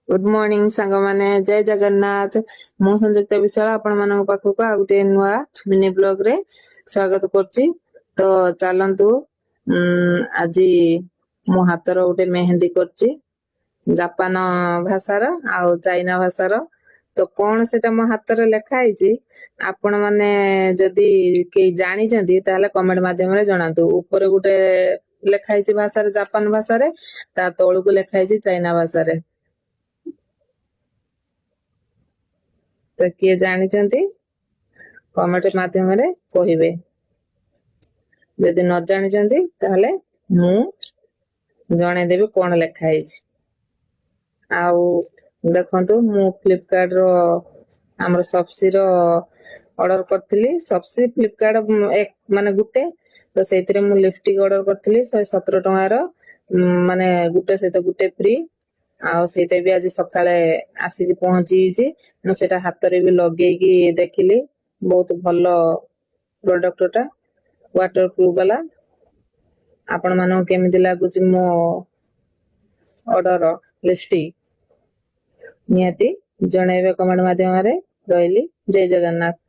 Good morning सांग माने जय जगन्नाथ। मु संयुक्त विशाल आपण मानक पाखक आ गुटे नुआ मिनी ब्लॉग रे स्वागत करछि। तो चलंतु आज मो हातर गुटे मेहंदी करछि जापान भाषार आ चाइना भाषार। तो कौन सेटा मो हातर लेखा आइछि आपण माने जदी के जानि जंदी ताले कमेंट माध्यम रे जणातु। ऊपर गुटे लेखा आइछि भाषा रे जापान भाषा रे, ता तळु को लेखा आइछि चाइना भाषा रे। तो किए जानी कमेंट माध्यम रे कहिबे, यदि न जानी ताहले मु जणे देबी कोन लेखा आइछि। आउ देखंतु मु फ्लिपकार्ट रो हमर सबसी रो ऑर्डर करथिली। सबसी फ्लिपकार्ट एक माने गुटे, तो सेतिरे मु लिपस्टिक ऑर्डर करथिली 117 टଙ୍କା रो, माने गुटे सहित गुटे फ्री। आउ सेटा भी आज सकाळे आसिक पहुंची जी मु सेटा हातरे भी लगेई की देखिली। बहुत भलो प्रोडक्ट टा, वाटर प्रूफ वाला। आपण मानो केमिति लागुची मो ऑर्डर लिपस्टिक नियति जणेबे कमेंट माध्यम रे। रहिली जय जगन्नाथ।